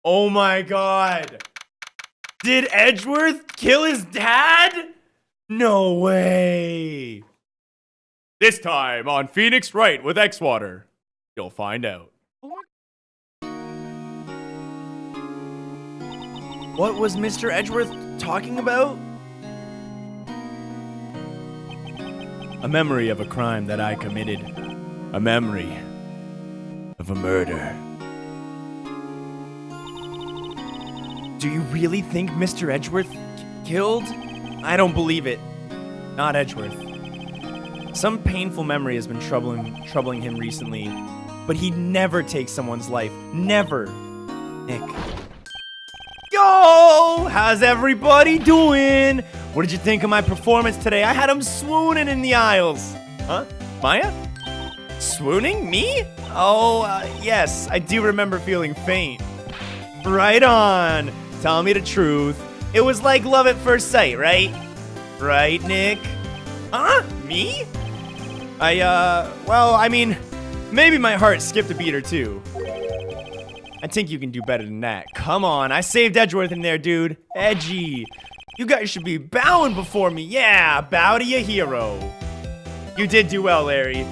Oh my god. Did Edgeworth kill his dad? No way. This time on Phoenix Wright with X-Water, you'll find out. What was Mr. Edgeworth talking about? A memory of a crime that I committed. A memory of a murder. Do you really think Mr. Edgeworth killed? I don't believe it. Not Edgeworth. Some painful memory has been troubling him recently, but he never takes someone's life. Never. Nick. Yo! How's everybody doing? What did you think of my performance today? I had him swooning in the aisles. Huh? Maya? Swooning? Me? Oh, yes. I do remember feeling faint. Right on. Tell me the truth. It was like love at first sight, right? Right, Nick? Huh? Me? Well, I mean, maybe my heart skipped a beat or two. I think you can do better than that. Come on, I saved Edgeworth in there, dude. Edgy. You guys should be bowing before me. Yeah, bow to your hero. You did do well, Larry.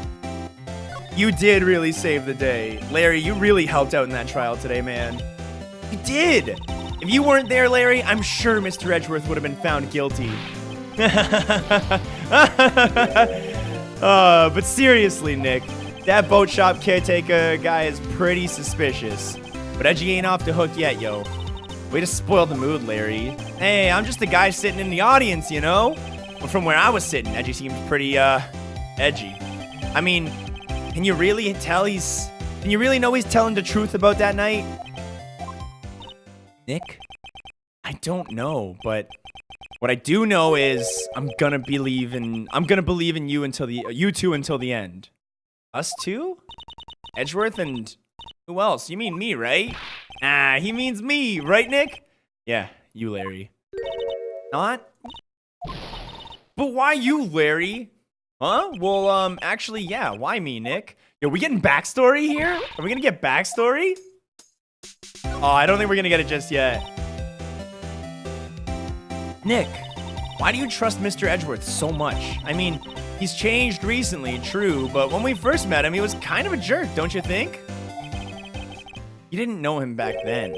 You did really save the day. Larry, you really helped out in that trial today, man. You did. If you weren't there, Larry, I'm sure Mr. Edgeworth would have been found guilty. But seriously, Nick, that boat shop caretaker guy is pretty suspicious. But Edgy ain't off the hook yet, yo. Way to spoil the mood, Larry. Hey, I'm just the guy sitting in the audience, you know? But from where I was sitting, Edgy seemed pretty, edgy. I mean, can you really know he's telling the truth about that night? Nick? I don't know, but what I do know is I'm gonna believe in you two until the end. Us two? Edgeworth and who else? You mean me, right? Ah, he means me, right, Nick? Yeah, you, Larry. Not? But why you, Larry? Huh? Well, actually, yeah, why me, Nick? Yo, we getting backstory here? Are we gonna get backstory? Oh, I don't think we're gonna get it just yet. Nick, why do you trust Mr. Edgeworth so much? I mean, he's changed recently, true, but when we first met him, he was kind of a jerk, don't you think? You didn't know him back then.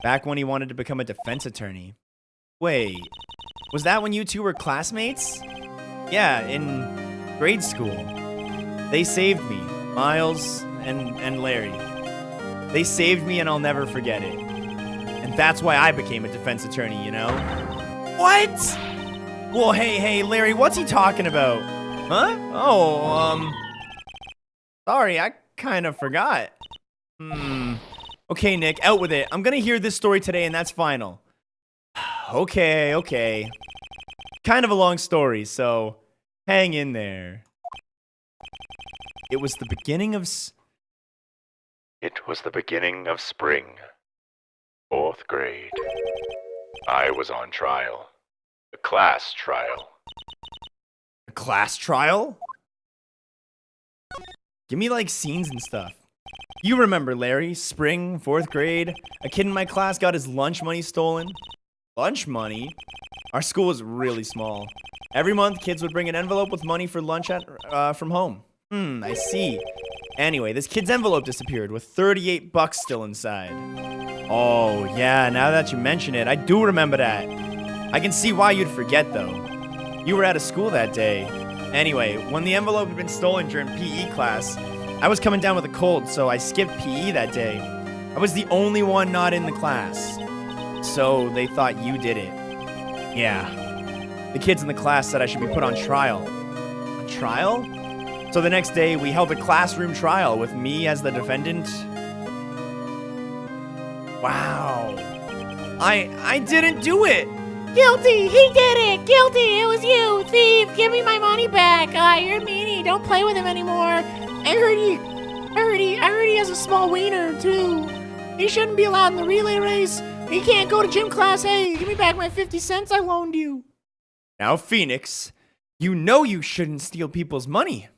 Back when he wanted to become a defense attorney. Wait, was that when you two were classmates? Yeah, in grade school. They saved me, Miles and Larry. They saved me and I'll never forget it. And that's why I became a defense attorney, you know? What? Well, hey, Larry, what's he talking about? Huh? Oh, sorry, I kind of forgot. Okay, Nick, out with it. I'm gonna hear this story today and that's final. Okay. Kind of a long story, so hang in there. It was the beginning of spring. 4th grade. I was on trial. A class trial. A class trial? Give me, like, scenes and stuff. You remember, Larry, spring, 4th grade. A kid in my class got his lunch money stolen. Lunch money? Our school was really small. Every month, kids would bring an envelope with money for lunch from home. I see. Anyway, this kid's envelope disappeared with 38 bucks still inside. Oh, yeah, now that you mention it, I do remember that. I can see why you'd forget, though. You were out of school that day. Anyway, when the envelope had been stolen during PE class, I was coming down with a cold, so I skipped PE that day. I was the only one not in the class. So they thought you did it. Yeah. The kids in the class said I should be put on trial. A trial? So the next day, we held a classroom trial with me as the defendant. Wow. I didn't do it. Guilty! He did it! Guilty! It was you! Thief! Give me my money back! You're a meanie! Don't play with him anymore! I heard he has a small wiener, too! He shouldn't be allowed in the relay race! He can't go to gym class! Hey, give me back my 50 cents I loaned you! Now, Phoenix, you know you shouldn't steal people's money.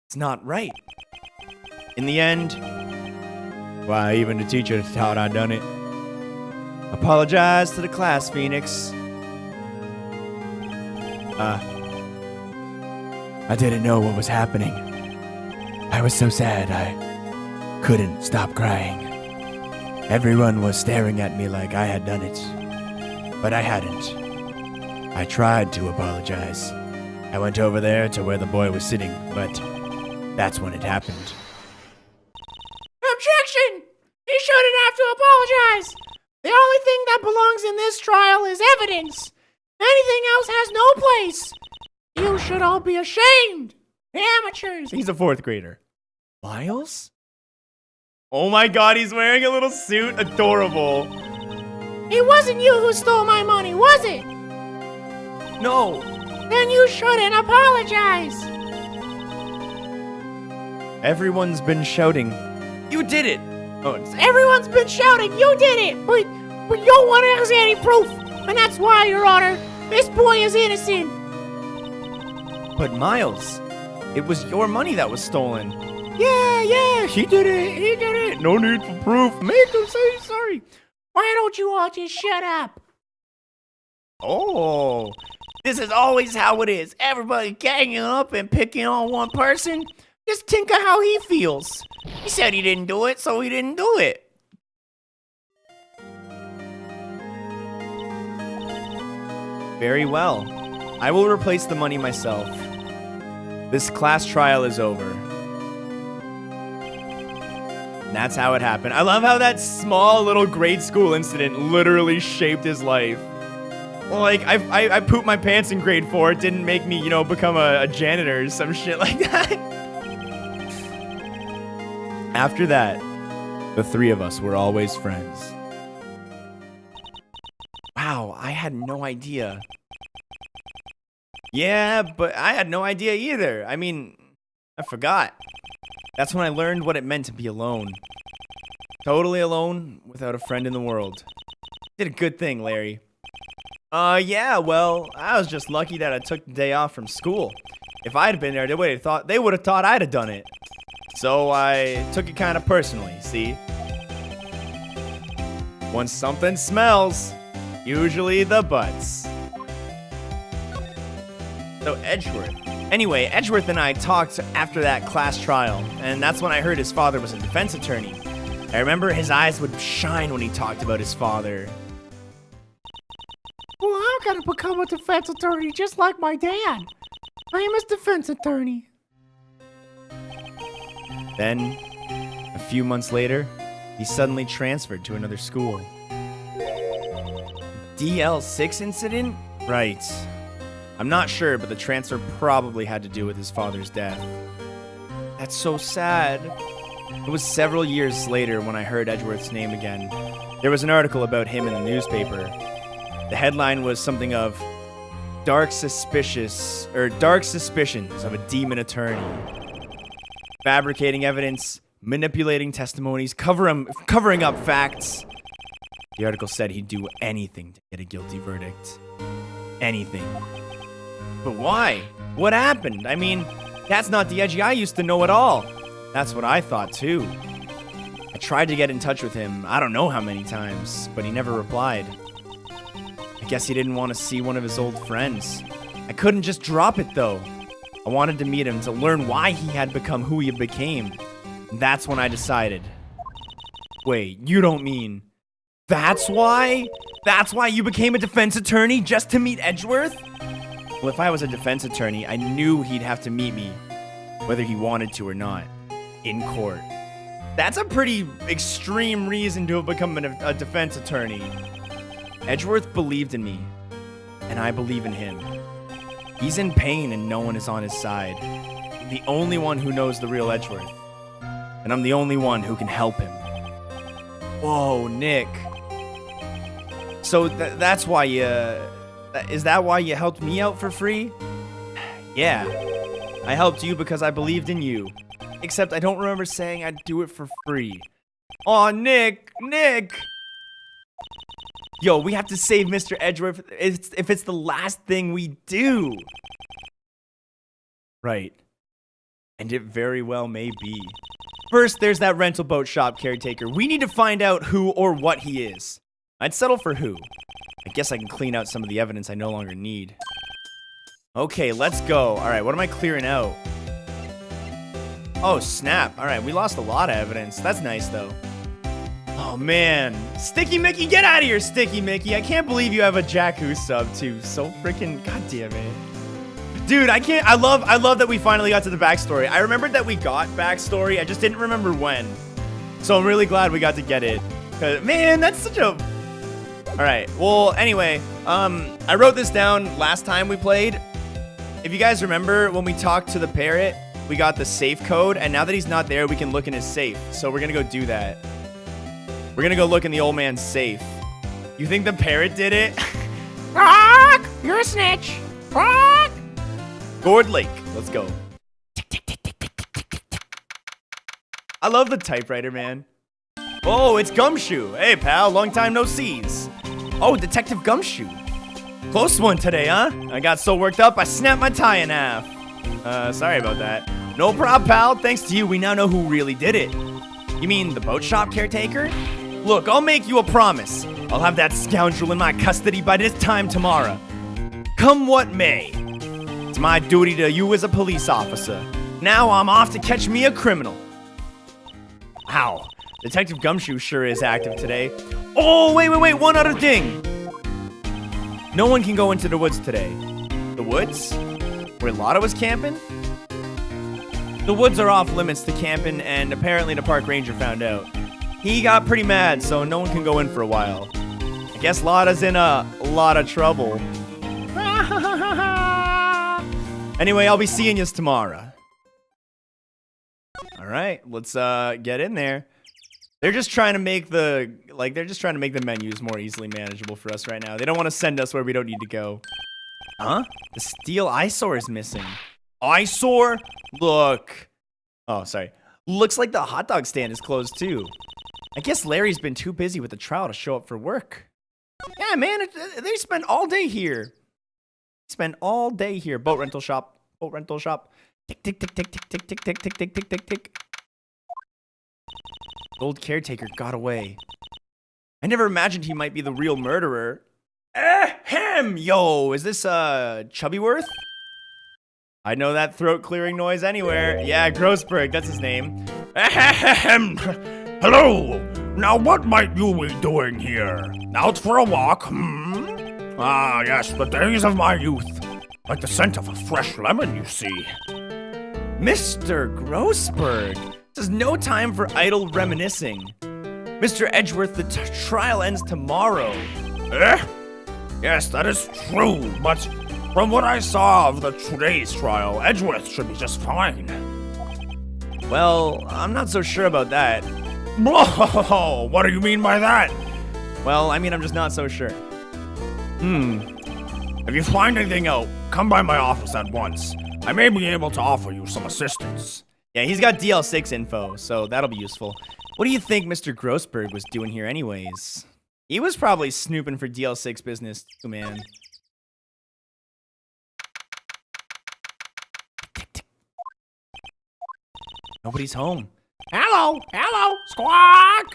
It's not right. In the end, why, even the teacher thought I'd done it. Apologize to the class, Phoenix. I didn't know what was happening. I was so sad I couldn't stop crying. Everyone was staring at me like I had done it, but I hadn't. I tried to apologize. I went over there to where the boy was sitting, but that's when it happened. Objection! He shouldn't have to apologize. The only thing that belongs in this trial is evidence. Anything else has no place. You should all be ashamed. Amateurs. He's a 4th grader. Miles? Oh my god, he's wearing a little suit. Adorable. It wasn't you who stole my money, was it? No. Then you shouldn't apologize. Everyone's been shouting, "You did it!" Oh, Everyone's been shouting, you did it, but no one has any proof. And that's why, Your Honor, this boy is innocent. but Miles, it was your money that was stolen. Yeah, He did it. No need for proof. Make him say sorry. why don't you all just shut up? Oh, this is always how it is. Everybody ganging up and picking on one person. Just think of how he feels. He said he didn't do it, so he didn't do it. Very well. I will replace the money myself. This class trial is over. And that's how it happened. I love how that small little grade school incident literally shaped his life. Like, I pooped my pants in grade 4. It didn't make me, become a janitor or some shit like that. After that, the 3 of us were always friends. Wow, I had no idea. Yeah, but I had no idea either. I mean, I forgot. That's when I learned what it meant to be alone. Totally alone, without a friend in the world. Did a good thing, Larry. Yeah, well, I was just lucky that I took the day off from school. If I had been there, they would have thought I'd have done it. So I took it kind of personally, see? Once something smells, usually the butts. So Edgeworth. Anyway, Edgeworth and I talked after that class trial, and that's when I heard his father was a defense attorney. I remember his eyes would shine when he talked about his father. Well, I'm gonna become a defense attorney just like my dad. Famous defense attorney. Then, a few months later, he suddenly transferred to another school. DL6 incident? Right. I'm not sure, but the transfer probably had to do with his father's death. That's so sad. It was several years later when I heard Edgeworth's name again. There was an article about him in the newspaper. The headline was something of dark suspicions of a demon attorney. Fabricating evidence, manipulating testimonies, covering up facts. The article said he'd do anything to get a guilty verdict. Anything. But why? What happened? I mean, that's not the Edgy I used to know at all. That's what I thought too. I tried to get in touch with him, I don't know how many times, but he never replied. I guess he didn't want to see one of his old friends. I couldn't just drop it though. I wanted to meet him to learn why he had become who he became. And that's when I decided. Wait, you don't mean... That's why? That's why you became a defense attorney, just to meet Edgeworth? Well, if I was a defense attorney, I knew he'd have to meet me, whether he wanted to or not, in court. That's a pretty extreme reason to have become a defense attorney. Edgeworth believed in me, and I believe in him. He's in pain and no one is on his side. I'm the only one who knows the real Edgeworth, and I'm the only one who can help him. Whoa, Nick. So that's why you... Is that why you helped me out for free? Yeah. I helped you because I believed in you. Except I don't remember saying I'd do it for free. Aw, Nick! Nick! Yo, we have to save Mr. Edgeworth if it's the last thing we do. Right. And it very well may be. First, there's that rental boat shop caretaker. We need to find out who or what he is. I'd settle for who? I guess I can clean out some of the evidence I no longer need. Okay, let's go. All right, what am I clearing out? Oh, snap. All right, we lost a lot of evidence. That's nice, though. Oh, man. Sticky Mickey, get out of here, Sticky Mickey. I can't believe you have a Jakku sub, too. So freaking goddamn it. Dude, I can't. I love that we finally got to the backstory. I remembered that we got backstory. I just didn't remember when. So I'm really glad we got to get it. Man, that's such a... All right. Well, anyway, I wrote this down last time we played. If you guys remember, when we talked to the parrot, we got the safe code, and now that he's not there, we can look in his safe. So we're gonna go do that. We're gonna go look in the old man's safe. You think the parrot did it? Rock! You're a snitch. Rock! Gourd Lake. Let's go. I love the typewriter, man. Oh, it's Gumshoe. Hey, pal. Long time no sees. Oh, Detective Gumshoe. Close one today, huh? I got so worked up, I snapped my tie in half. Sorry about that. No prob, pal. Thanks to you, we now know who really did it. You mean the boat shop caretaker? Look, I'll make you a promise. I'll have that scoundrel in my custody by this time tomorrow. Come what may. It's my duty to you as a police officer. Now I'm off to catch me a criminal. Wow. Detective Gumshoe sure is active today. Oh, wait, one other thing. No one can go into the woods today. The woods? Where Lotta was camping? The woods are off limits to camping, and apparently the park ranger found out. He got pretty mad, so no one can go in for a while. I guess Lotta's in a lot of trouble. Anyway, I'll be seeing yous tomorrow. All right, let's get in there. They're just trying to make the menus more easily manageable for us right now. They don't want to send us where we don't need to go. Huh? The steel eyesore is missing. Eyesore? Look. Oh, sorry. Looks like the hot dog stand is closed too. I guess Larry's been too busy with the trial to show up for work. Yeah, man, they spend all day here. Spend all day here. Boat rental shop. Boat rental shop. Tick, tick, tick, tick, tick, tick, tick, tick, tick, tick, tick, tick, tick. The old caretaker got away. I never imagined he might be the real murderer. Ahem! Yo, is this, Chubbyworth? I know that throat clearing noise anywhere. Yeah, Grossberg, that's his name. Ahem! Hello! Now what might you be doing here? Out for a walk, hmm? Ah, yes, the days of my youth. Like the scent of a fresh lemon, you see. Mr. Grossberg! This is no time for idle reminiscing. Mr. Edgeworth, the trial ends tomorrow. Eh? Yes, that is true, but from what I saw of today's trial, Edgeworth should be just fine. Well, I'm not so sure about that. Whoa, what do you mean by that? Well, I mean, I'm just not so sure. If you find anything out, come by my office at once. I may be able to offer you some assistance. Yeah, he's got DL6 info, so that'll be useful. What do you think Mr. Grossberg was doing here anyways? He was probably snooping for DL6 business too, man. Nobody's home. Hello, hello, squawk.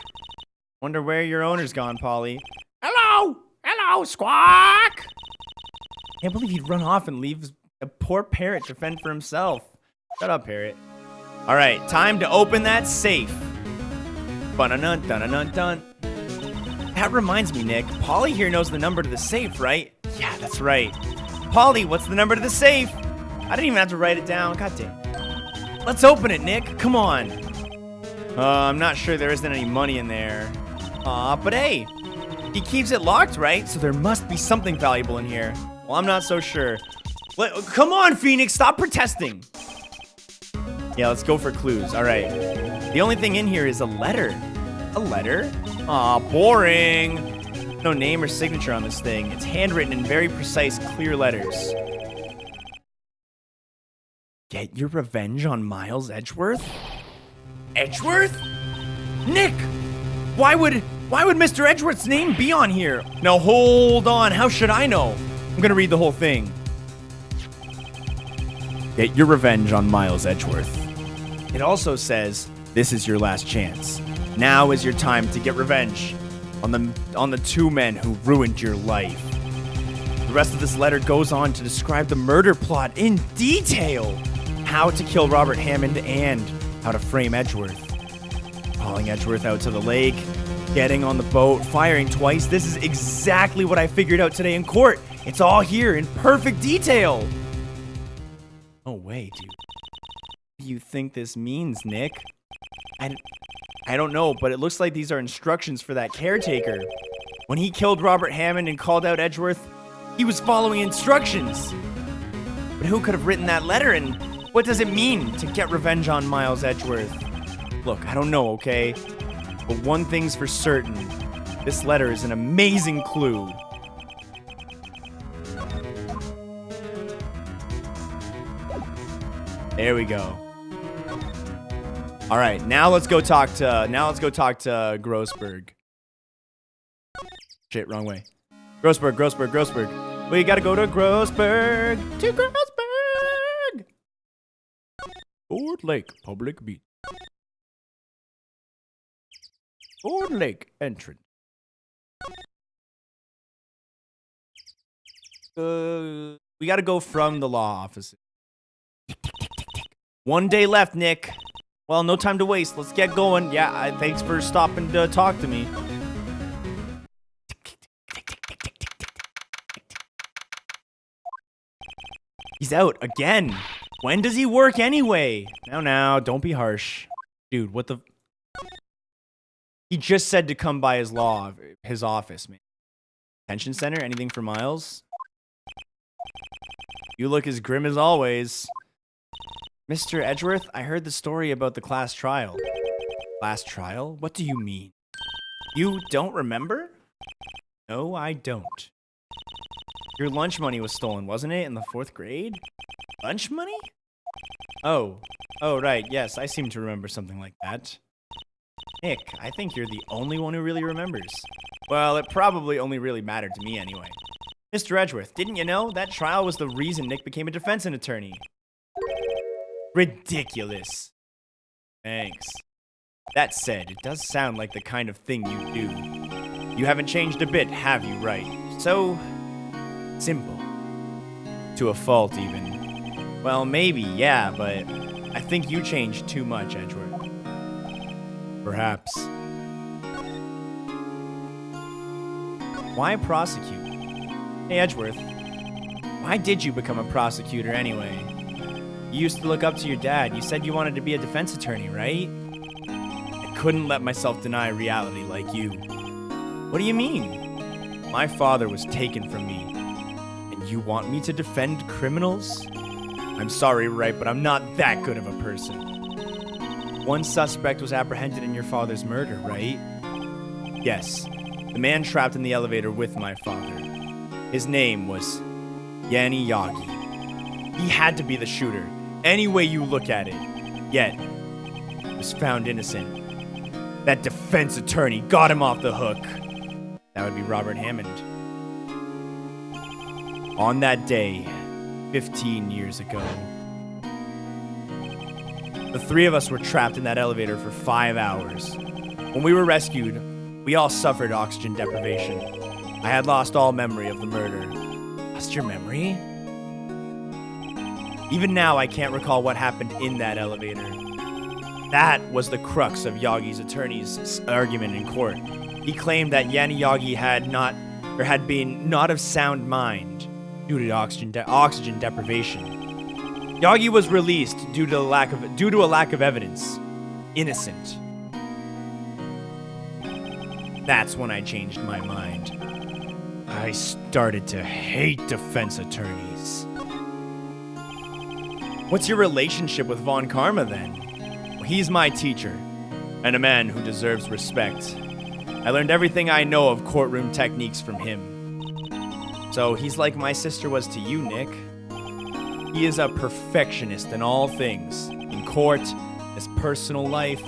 Wonder where your owner's gone, Polly. Hello, hello, squawk. Can't believe he'd run off and leave a poor parrot to fend for himself. Shut up, parrot. All right, time to open that safe. Dun-dun-dun, dun-dun-dun-dun. That reminds me, Nick. Polly here knows the number to the safe, right? Yeah, that's right. Polly, what's the number to the safe? I didn't even have to write it down. God damn. Let's open it, Nick. Come on. I'm not sure there isn't any money in there. Aw, but hey, he keeps it locked, right? So there must be something valuable in here. Well, I'm not so sure. Come on, Phoenix, stop protesting. Yeah, let's go for clues. All right. The only thing in here is a letter. A letter? Aw, boring. No name or signature on this thing. It's handwritten in very precise, clear letters. Get your revenge on Miles Edgeworth? Edgeworth? Nick! Why would Mr. Edgeworth's name be on here? Now hold on, how should I know? I'm gonna read the whole thing. Get your revenge on Miles Edgeworth. It also says, this is your last chance. Now is your time to get revenge. on the two men who ruined your life. The rest of this letter goes on to describe the murder plot in detail. How to kill Robert Hammond and how to frame Edgeworth. Hauling Edgeworth out to the lake, getting on the boat, firing twice. This is exactly what I figured out today in court. It's all here in perfect detail. No way, dude. What do you think this means, Nick? I don't know, but it looks like these are instructions for that caretaker. When he killed Robert Hammond and called out Edgeworth, he was following instructions. But who could have written that letter, and what does it mean to get revenge on Miles Edgeworth? Look, I don't know, okay? But one thing's for certain. This letter is an amazing clue. There we go. All right, now let's go talk to Grossberg. Shit, wrong way. Grossberg. We gotta go to Grossberg. To Grossberg. Ford Lake Public Beach. Ford Lake entrance. We gotta go from the law office. 1 day left, Nick. Well, no time to waste. Let's get going. Yeah, thanks for stopping to talk to me. He's out again. When does he work anyway? Now, don't be harsh. Dude, what the... He just said to come by his office, man. Detention center? Anything for Miles? You look as grim as always. Mr. Edgeworth, I heard the story about the class trial. Class trial? What do you mean? You don't remember? No, I don't. Your lunch money was stolen, wasn't it, in the 4th grade? Lunch money? Oh, right, yes, I seem to remember something like that. Nick, I think you're the only one who really remembers. Well, it probably only really mattered to me anyway. Mr. Edgeworth, didn't you know that trial was the reason Nick became a defense attorney? Ridiculous. Thanks. That said, it does sound like the kind of thing you do. You haven't changed a bit, have you, right? So simple. To a fault, even. Well, maybe, yeah, but I think you changed too much, Edgeworth. Perhaps. Why prosecute? Hey, Edgeworth. Why did you become a prosecutor anyway? You used to look up to your dad. You said you wanted to be a defense attorney, right? I couldn't let myself deny reality like you. What do you mean? My father was taken from me. And you want me to defend criminals? I'm sorry, Wright, but I'm not that good of a person. One suspect was apprehended in your father's murder, right? Yes. The man trapped in the elevator with my father. His name was Yagi. He had to be the shooter, any way you look at it. Yet, he was found innocent. That defense attorney got him off the hook. That would be Robert Hammond. On that day, 15 years ago, the 3 of us were trapped in that elevator for 5 hours. When we were rescued, we all suffered oxygen deprivation. I had lost all memory of the murder. Lost your memory? Even now, I can't recall what happened in that elevator. That was the crux of Yagi's attorney's argument in court. He claimed that Yagi had been not of sound mind due to oxygen deprivation. Yagi was released due to a lack of evidence. Innocent. That's when I changed my mind. I started to hate defense attorneys. What's your relationship with Von Karma, then? Well, he's my teacher, and a man who deserves respect. I learned everything I know of courtroom techniques from him. So he's like my sister was to you, Nick. He is a perfectionist in all things. In court, his personal life,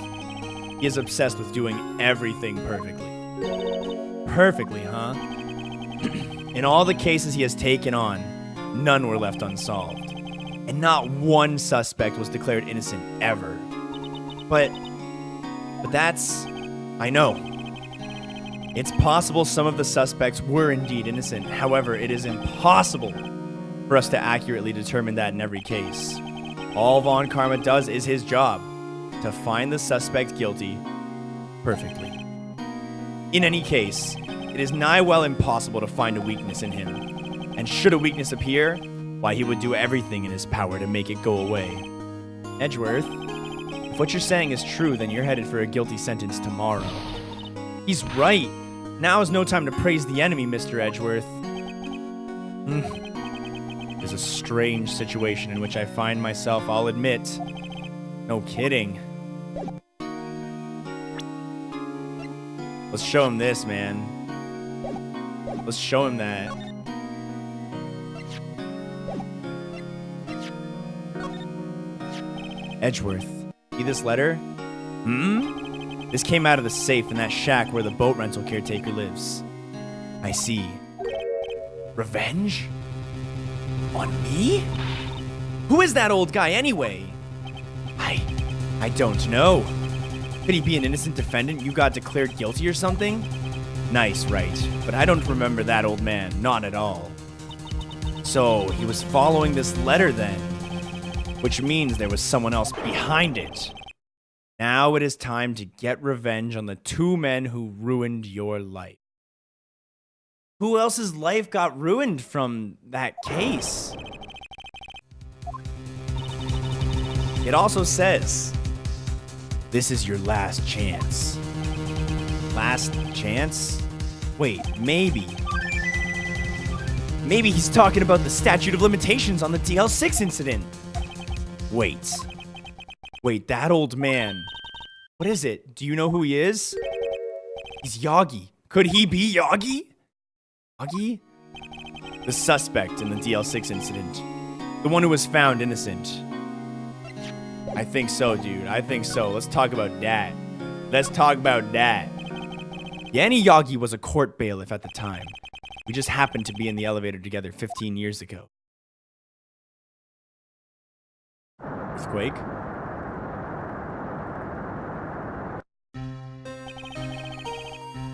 he is obsessed with doing everything perfectly. Perfectly, huh? In all the cases he has taken on, none were left unsolved. And not one suspect was declared innocent ever. But that's... I know. It's possible some of the suspects were indeed innocent. However, it is impossible for us to accurately determine that in every case. All Von Karma does is his job, to find the suspect guilty perfectly. In any case, it is nigh well impossible to find a weakness in him. And should a weakness appear, why, he would do everything in his power to make it go away. Edgeworth, if what you're saying is true, then you're headed for a guilty sentence tomorrow. He's right. Now is no time to praise the enemy, Mr. Edgeworth. It is a strange situation in which I find myself, I'll admit. No kidding. Let's show him this, man. Let's show him that. Edgeworth, see this letter? This came out of the safe in that shack where the boat rental caretaker lives. I see. Revenge? On me? Who is that old guy anyway? I don't know. Could he be an innocent defendant you got declared guilty or something? Nice, right. But I don't remember that old man, not at all. So, he was following this letter then, which means there was someone else behind it. Now it is time to get revenge on the two men who ruined your life. Who else's life got ruined from that case? It also says, this is your last chance. Last chance? Wait, maybe. Maybe he's talking about the statute of limitations on the DL6 incident. Wait, that old man. What is it? Do you know who he is? He's Yagi. Could he be Yagi? Yagi? The suspect in the DL6 incident. The one who was found innocent. I think so, dude. I think so. Let's talk about that. Yanni Yagi was a court bailiff at the time. We just happened to be in the elevator together 15 years ago. Earthquake?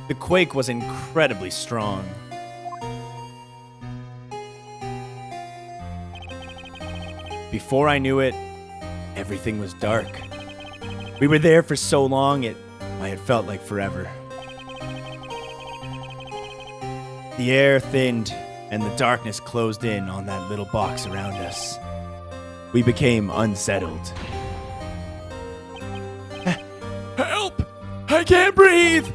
The quake was incredibly strong. Before I knew it, everything was dark. We were there for so long, it felt like forever. The air thinned, and the darkness closed in on that little box around us. We became unsettled. Help! I can't breathe!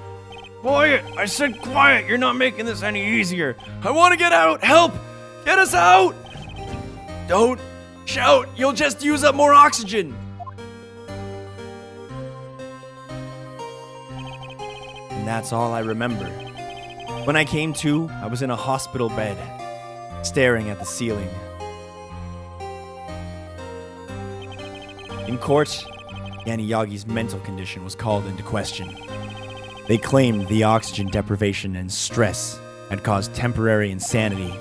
Quiet! I said quiet! You're not making this any easier! I want to get out! Help! Get us out! Don't shout! You'll just use up more oxygen! And that's all I remember. When I came to, I was in a hospital bed, staring at the ceiling. In court, Yanni Yagi's mental condition was called into question. They claimed the oxygen deprivation and stress had caused temporary insanity.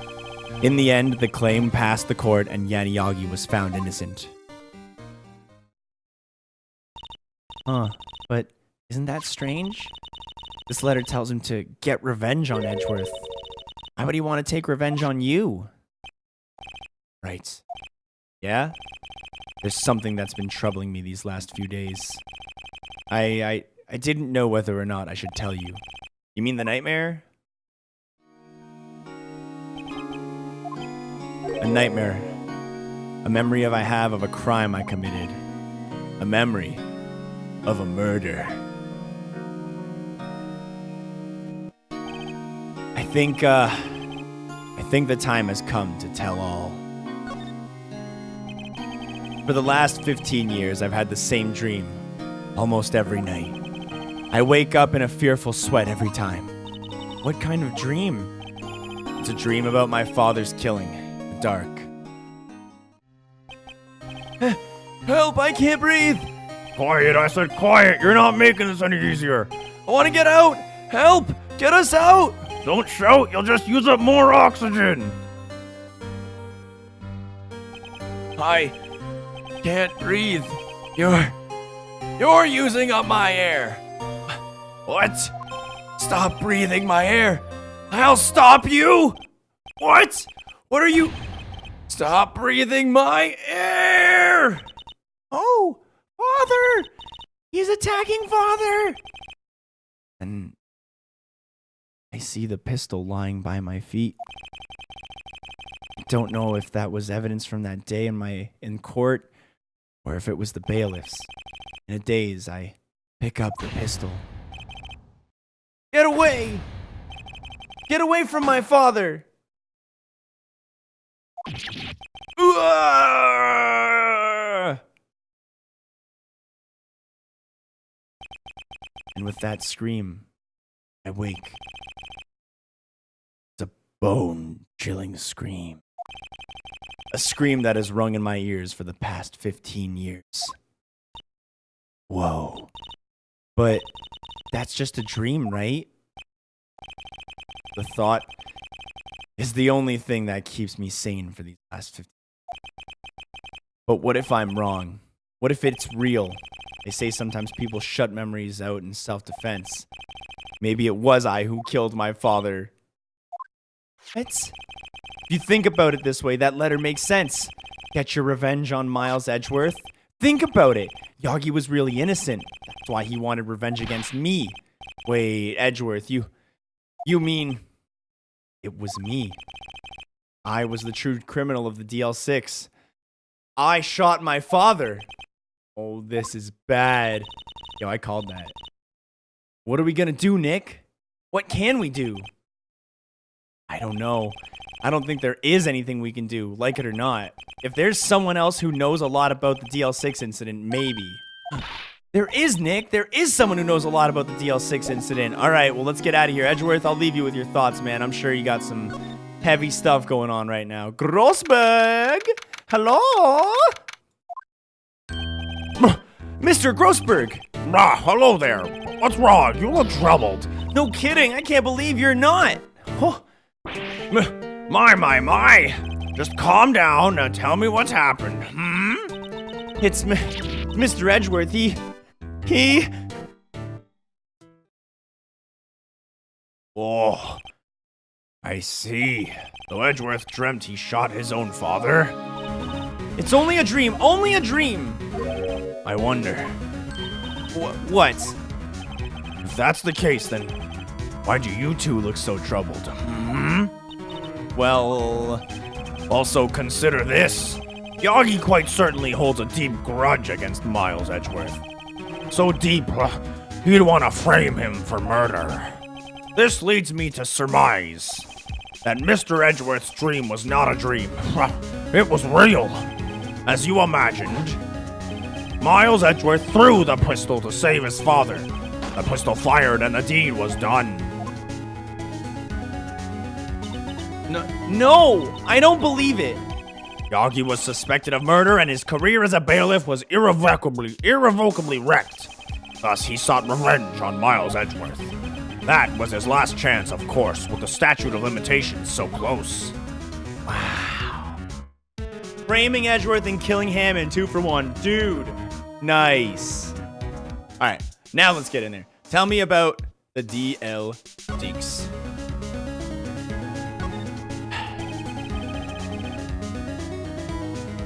In the end, the claim passed the court and Yanni Yagi was found innocent. But isn't that strange? This letter tells him to get revenge on Edgeworth. Why would he want to take revenge on you? Right. Yeah? There's something that's been troubling me these last few days. I didn't know whether or not I should tell you. You mean the nightmare? A nightmare. A memory I have of a crime I committed. A memory of a murder. I think the time has come to tell all. For the last 15 years, I've had the same dream, almost every night. I wake up in a fearful sweat every time. What kind of dream? It's a dream about my father's killing, in the dark. Help, I can't breathe! Quiet, I said quiet. You're not making this any easier. I want to get out! Help! Get us out! Don't shout, you'll just use up more oxygen. I can't breathe. You're using up my air. What? Stop breathing my air. I'll stop you. What? What are you? Stop breathing my air. Oh, Father! He's attacking Father! And I see the pistol lying by my feet. I don't know if that was evidence from that day in court or if it was the bailiffs. In a daze, I pick up the pistol. Get away! Get away from my father! And with that scream, I wake. It's a bone-chilling scream. A scream that has rung in my ears for the past 15 years. Whoa. But that's just a dream, right? The thought is the only thing that keeps me sane for these last 15 years. But what if I'm wrong? What if it's real? They say sometimes people shut memories out in self-defense. Maybe it was I who killed my father. What? If you think about it this way, that letter makes sense. Get your revenge on Miles Edgeworth? Think about it. Yagi was really innocent. That's why he wanted revenge against me. Wait, Edgeworth, you mean it was me? I was the true criminal of the DL6. I shot my father. Oh, this is bad. Yo, I called that. What are we gonna do, Nick? What can we do? I don't know. I don't think there is anything we can do, like it or not. If there's someone else who knows a lot about the DL6 incident, maybe. There is, Nick. There is someone who knows a lot about the DL6 incident. All right, well, let's get out of here. Edgeworth, I'll leave you with your thoughts, man. I'm sure you got some heavy stuff going on right now. Grossberg! Hello? Mr. Grossberg! Hello there. What's wrong? You look troubled. No kidding. I can't believe you're not. Oh. My. Just calm down and tell me what's happened. It's Mr. Edgeworth. He... Oh, I see. So Edgeworth dreamt he shot his own father? It's only a dream. Only a dream. I wonder. What? If that's the case, then why do you two look so troubled? Well... Also consider this. Yagi quite certainly holds a deep grudge against Miles Edgeworth. So deep, he'd want to frame him for murder. This leads me to surmise that Mr. Edgeworth's dream was not a dream. It was real. As you imagined, Miles Edgeworth threw the pistol to save his father. The pistol fired and the deed was done. No, I don't believe it. Yagi was suspected of murder and his career as a bailiff was irrevocably wrecked. Thus, he sought revenge on Miles Edgeworth. That was his last chance, of course, with the statute of limitations so close. Wow. Framing Edgeworth and killing Hammond, 2 for 1. Dude, nice. All right, now let's get in there. Tell me about the DL Deeks.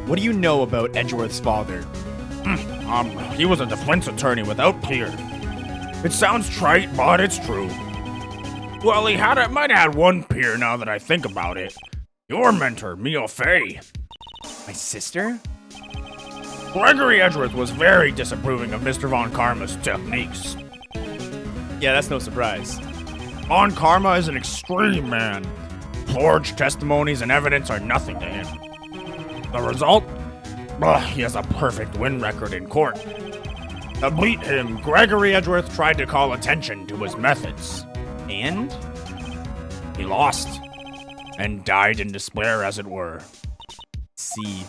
What do you know about Edgeworth's father? He was a defense attorney without peer. It sounds trite, but it's true. Well, might have had one peer now that I think about it. Your mentor, Mio Fei. My sister? Gregory Edgeworth was very disapproving of Mr. Von Karma's techniques. Yeah, that's no surprise. Von Karma is an extreme man. Forged testimonies and evidence are nothing to him. The result? He has a perfect win record in court. To beat him, Gregory Edgeworth tried to call attention to his methods. And? He lost. And died in despair, as it were. See.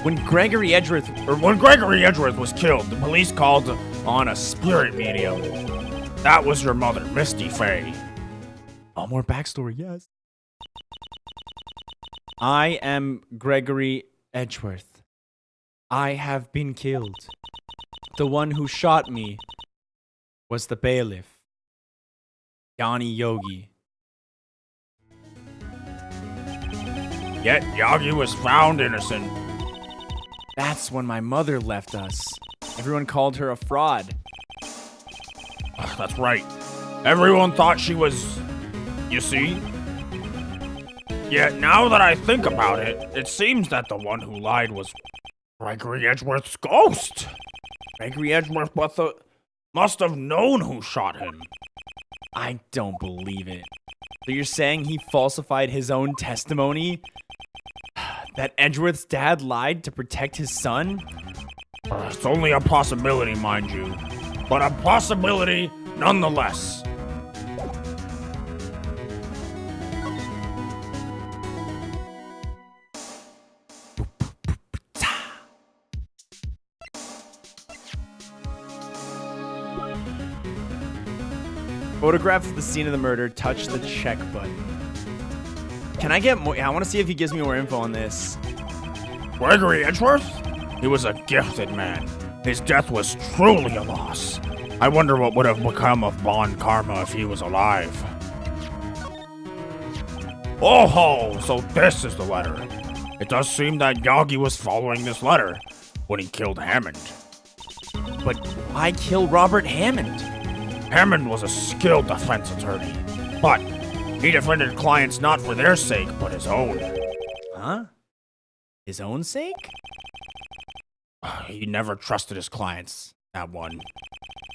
When Gregory Edgeworth was killed, the police called on a spirit medium. That was your mother, Misty Fey. Oh, more backstory, yes. I am Gregory Edgeworth. I have been killed. The one who shot me was the bailiff, Yanni Yogi. Yet Yagi was found innocent. That's when my mother left us. Everyone called her a fraud. That's right. Everyone thought she was, you see? Yet now that I think about it, it seems that the one who lied was Gregory Edgeworth's ghost. Gregory Edgeworth must have known who shot him. I don't believe it. So you're saying he falsified his own testimony? That Edgeworth's dad lied to protect his son? It's only a possibility, mind you, but a possibility nonetheless. Photograph the scene of the murder. Touch the check button. Can I get more? I want to see if he gives me more info on this. Gregory Edgeworth? He was a gifted man. His death was truly a loss. I wonder what would have become of Von Karma if he was alive. Oh ho! So this is the letter. It does seem that Yagi was following this letter when he killed Hammond. But why kill Robert Hammond? Hammond was a skilled defense attorney, but he defended clients not for their sake, but his own. Huh? His own sake? He never trusted his clients, that one.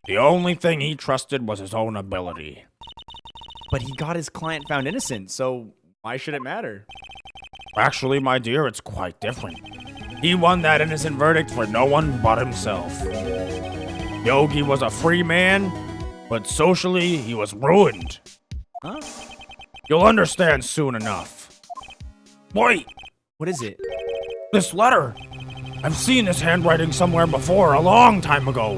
The only thing he trusted was his own ability. But he got his client found innocent, so why should it matter? Actually, my dear, it's quite different. He won that innocent verdict for no one but himself. Yogi was a free man, but socially, he was ruined. Huh? You'll understand soon enough. Wait! What is it? This letter! I've seen this handwriting somewhere before, a long time ago.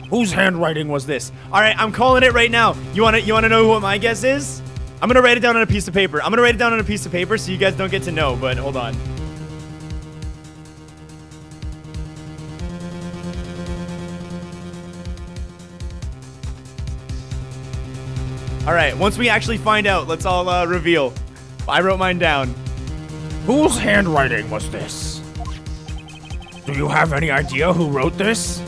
Whose handwriting was this? All right, I'm calling it right now. You want to know what my guess is? I'm going to write it down on a piece of paper. I'm going to write it down on a piece of paper so you guys don't get to know, but hold on. All right, once we actually find out, let's all reveal. I wrote mine down. Whose handwriting was this? Do you have any idea who wrote this?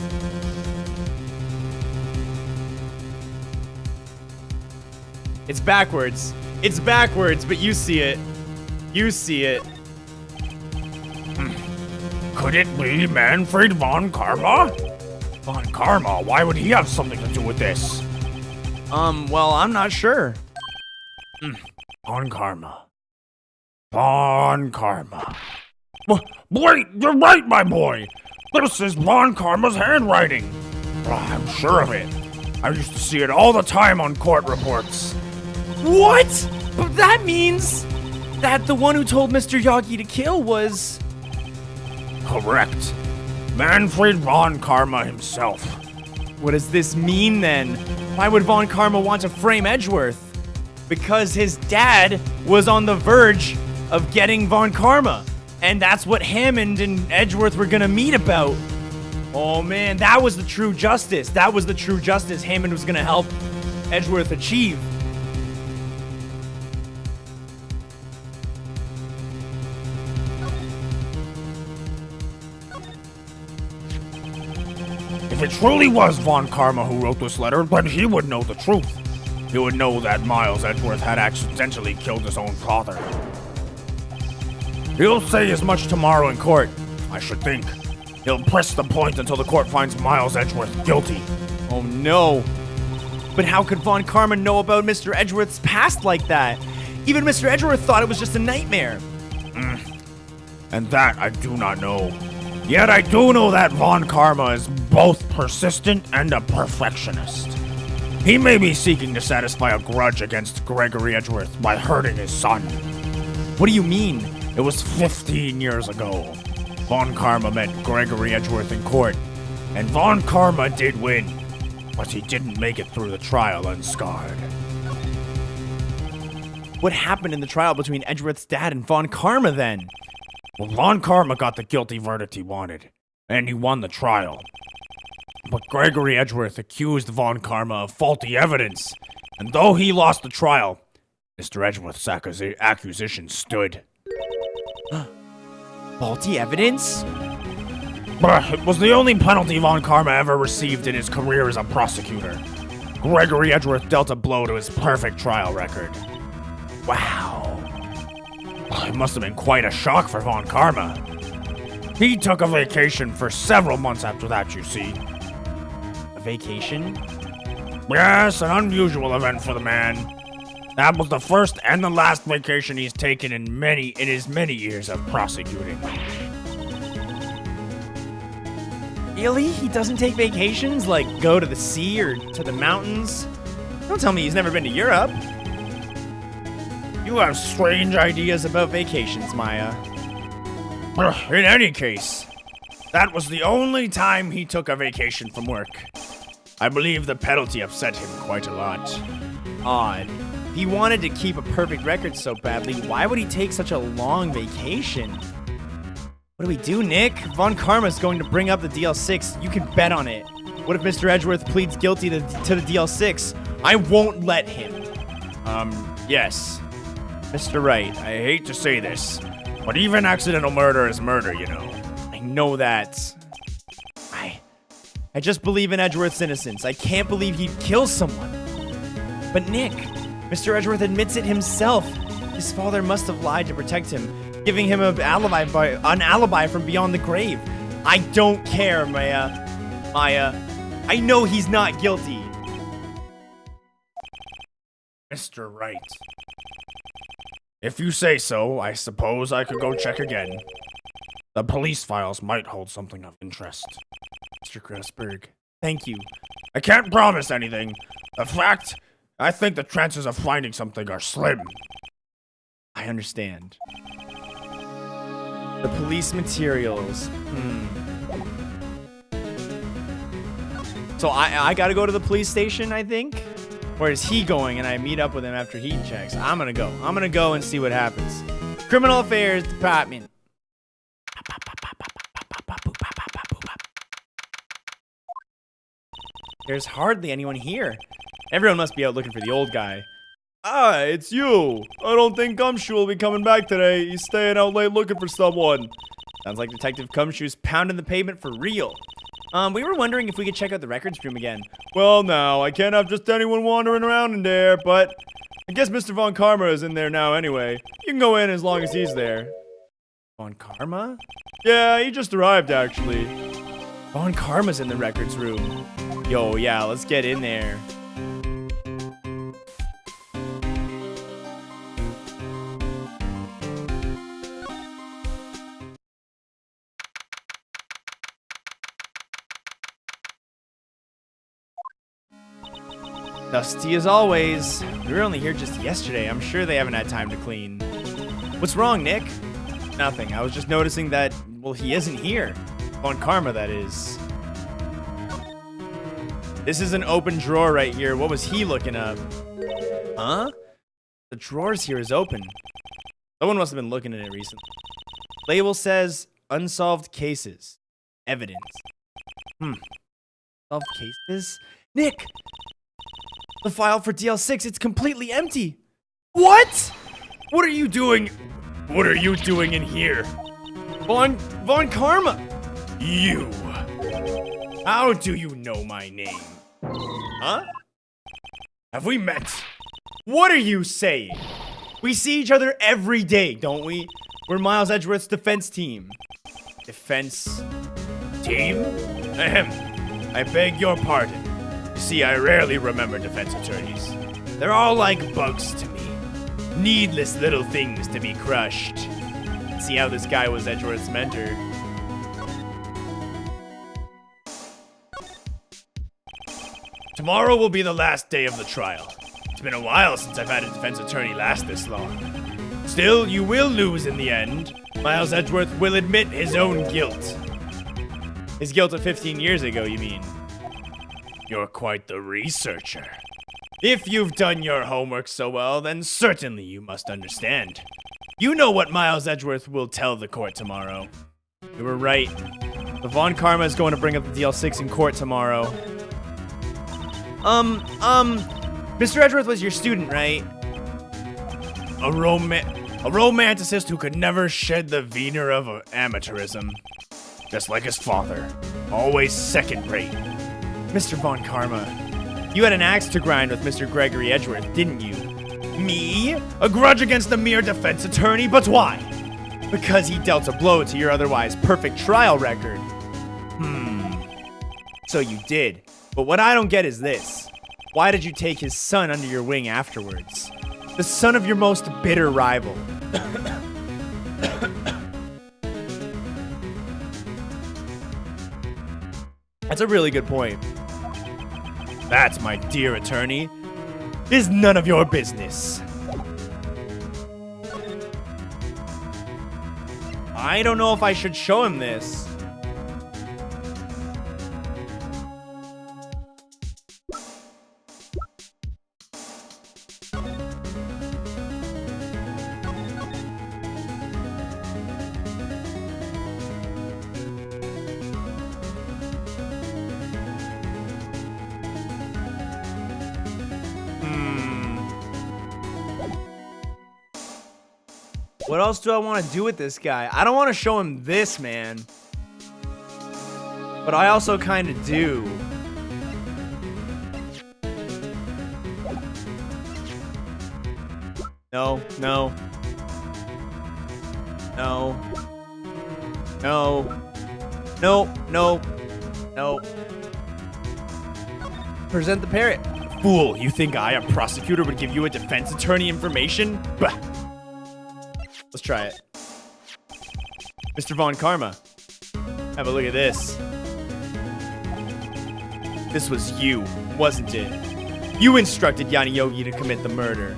It's backwards. It's backwards, but you see it. You see it. Could it be Manfred von Karma? Von Karma? Why would he have something to do with this? Well, I'm not sure. Von Karma. Von Karma. Wait, you're right, my boy! This is Von Karma's handwriting! I'm sure of it. I used to see it all the time on court reports. What? But that means that the one who told Mr. Yagi to kill was... Correct. Manfred von Karma himself. What does this mean then? Why would Von Karma want to frame Edgeworth? Because his dad was on the verge of getting Von Karma. And that's what Hammond and Edgeworth were gonna meet about. Oh man, that was the true justice. That was the true justice Hammond was gonna help Edgeworth achieve. If it truly was Von Karma who wrote this letter, then he would know the truth. He would know that Miles Edgeworth had accidentally killed his own father. He'll say as much tomorrow in court, I should think. He'll press the point until the court finds Miles Edgeworth guilty. Oh no. But how could Von Karma know about Mr. Edgeworth's past like that? Even Mr. Edgeworth thought it was just a nightmare. And that I do not know. Yet I do know that Von Karma is both persistent and a perfectionist. He may be seeking to satisfy a grudge against Gregory Edgeworth by hurting his son. What do you mean? It was 15 years ago. Von Karma met Gregory Edgeworth in court, and Von Karma did win, but he didn't make it through the trial unscarred. What happened in the trial between Edgeworth's dad and Von Karma then? Well, Von Karma got the guilty verdict he wanted, and he won the trial. But Gregory Edgeworth accused Von Karma of faulty evidence, and though he lost the trial, Mr. Edgeworth's accusation stood. Faulty evidence? It was the only penalty Von Karma ever received in his career as a prosecutor. Gregory Edgeworth dealt a blow to his perfect trial record. Wow. It must have been quite a shock for Von Karma. He took a vacation for several months after that, you see. A vacation? Yes, an unusual event for the man. That was the first and the last vacation he's taken in his many years of prosecuting. Really? He doesn't take vacations? Like go to the sea or to the mountains? Don't tell me he's never been to Europe. You have strange ideas about vacations, Maya. In any case, that was the only time he took a vacation from work. I believe the penalty upset him quite a lot. Odd. If he wanted to keep a perfect record so badly, why would he take such a long vacation? What do we do, Nick? Von Karma's going to bring up the DL6. You can bet on it. What if Mr. Edgeworth pleads guilty to the DL6? I won't let him. Yes. Mr. Wright, I hate to say this, but even accidental murder is murder, you know. I know that. I just believe in Edgeworth's innocence. I can't believe he'd kill someone. But Nick, Mr. Edgeworth admits it himself. His father must have lied to protect him, giving him an alibi from beyond the grave. I don't care, Maya. I know he's not guilty. Mr. Wright. If you say so, I suppose I could go check again. The police files might hold something of interest. Mr. Grossberg, thank you. I can't promise anything. In fact, I think the chances of finding something are slim. I understand. The police materials. So I gotta go to the police station, I think? Or is he going and I meet up with him after he checks? I'm gonna go. I'm gonna go and see what happens. Criminal Affairs Department. There's hardly anyone here. Everyone must be out looking for the old guy. Ah, it's you. I don't think Gumshoe will be coming back today. He's staying out late looking for someone. Sounds like Detective Gumshoe's pounding the pavement for real. We were wondering if we could check out the records room again. Well, no, I can't have just anyone wandering around in there, but I guess Mr. Von Karma is in there now anyway. You can go in as long as he's there. Von Karma? Yeah, he just arrived, actually. Von Karma's in the records room. Yo, yeah, let's get in there. Dusty as always. We were only here just yesterday. I'm sure they haven't had time to clean. What's wrong, Nick? Nothing. I was just noticing that, well, he isn't here. Von Karma, that is. This is an open drawer right here. What was he looking up? Huh? The drawers here is open. Someone must have been looking at it recently. Label says unsolved cases. Evidence. Solved cases? Nick! The file for DL6, it's completely empty. What? What are you doing? What are you doing in here? Von Karma! You. How do you know my name? Huh? Have we met? What are you saying? We see each other every day, don't we? We're Miles Edgeworth's defense team. Defense team? Ahem. I beg your pardon. You see, I rarely remember defense attorneys. They're all like bugs to me. Needless little things to be crushed. See how this guy was Edgeworth's mentor. Tomorrow will be the last day of the trial. It's been a while since I've had a defense attorney last this long. Still, you will lose in the end. Miles Edgeworth will admit his own guilt. His guilt of 15 years ago, you mean? You're quite the researcher. If you've done your homework so well, then certainly you must understand. You know what Miles Edgeworth will tell the court tomorrow. You were right. The Von Karma is going to bring up the DL6 in court tomorrow. Mr. Edgeworth was your student, right? A romanticist who could never shed the veneer of amateurism. Just like his father. Always second rate. Mr. Von Karma, you had an axe to grind with Mr. Gregory Edgeworth, didn't you? Me? A grudge against a mere defense attorney, but why? Because he dealt a blow to your otherwise perfect trial record. So you did. But what I don't get is this. Why did you take his son under your wing afterwards? The son of your most bitter rival. That's a really good point. That, my dear attorney, is none of your business. I don't know if I should show him this. What else do I want to do with this guy? I don't want to show him this, man. But I also kind of do. No, no. No. No. No, no. No. Present the parrot. Fool, you think I, a prosecutor, would give you a defense attorney information? Bah! Let's try it. Mr. Von Karma, have a look at this. This was you, wasn't it? You instructed Yanni Yogi to commit the murder.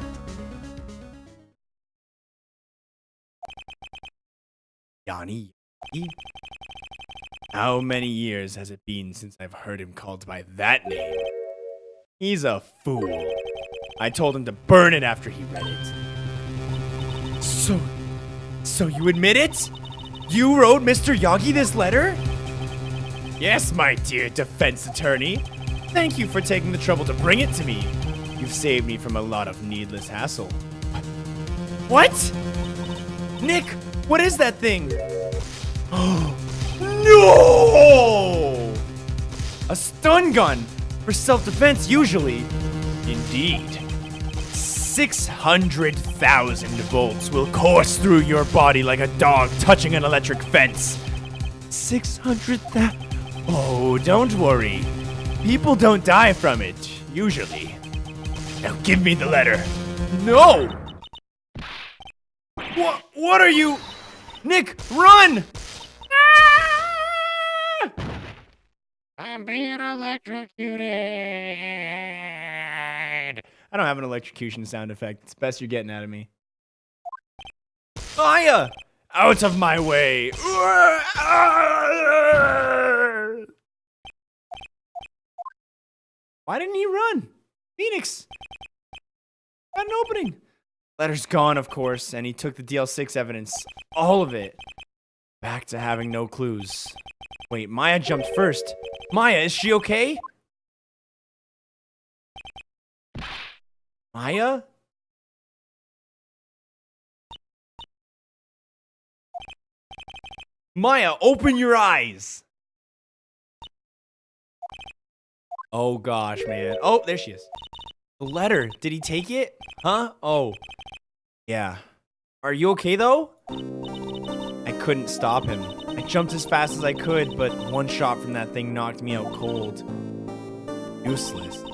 Yanni Yogi? How many years has it been since I've heard him called by that name? He's a fool. I told him to burn it after he read it. So you admit it? You wrote Mr. Yagi this letter? Yes, my dear defense attorney. Thank you for taking the trouble to bring it to me. You've saved me from a lot of needless hassle. What? Nick, what is that thing? No! A stun gun for self-defense usually. Indeed. 600,000 volts will course through your body like a dog touching an electric fence. 600,000? Oh, don't worry. People don't die from it, usually. Now give me the letter. No! What are you? Nick, run! Ah! I'm being electrocuted. I don't have an electrocution sound effect. It's best you're getting out of me. Aya! Out of my way! Why didn't he run? Phoenix! Got an opening. Letter's gone, of course, and he took the DL6 evidence. All of it. Back to having no clues. Wait, Maya jumped first. Maya, is she okay? Maya? Maya, open your eyes! Oh gosh, man. Oh, there she is. The letter. Did he take it? Huh? Oh. Yeah. Are you okay though? I couldn't stop him. I jumped as fast as I could, but one shot from that thing knocked me out cold. Useless.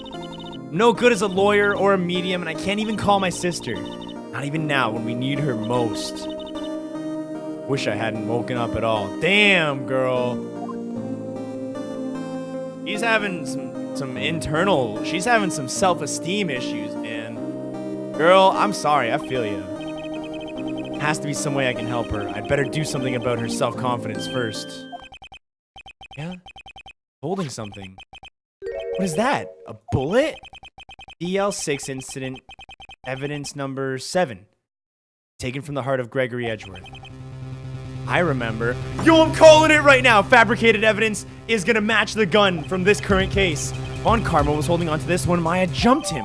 No good as a lawyer or a medium, and I can't even call my sister. Not even now when we need her most. Wish I hadn't woken up at all. Damn, girl. She's having she's having some self-esteem issues, man. Girl, I'm sorry, I feel you. Has to be some way I can help her. I'd better do something about her self-confidence first. Yeah? Holding something. What is that? A bullet? DL6 incident, evidence number 7. Taken from the heart of Gregory Edgeworth. I remember. Yo, I'm calling it right now. Fabricated evidence is gonna match the gun from this current case. Von Karma was holding onto this when Maya jumped him.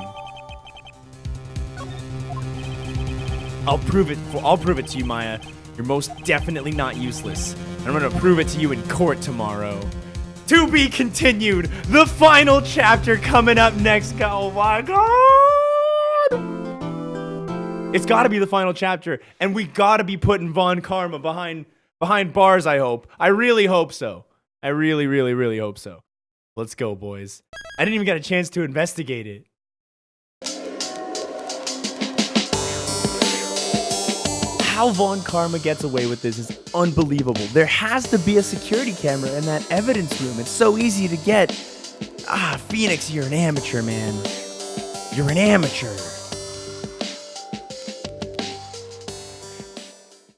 I'll prove it to you, Maya. You're most definitely not useless. And I'm gonna prove it to you in court tomorrow. To be continued. The final chapter coming up next. Oh my god! It's gotta be the final chapter, and we gotta be putting Von Karma behind bars, I hope. I really hope so. I really, really, really hope so. Let's go, boys. I didn't even get a chance to investigate it. How Von Karma gets away with this is unbelievable. There has to be a security camera in that evidence room. It's so easy to get. Phoenix, you're an amateur, man. You're an amateur.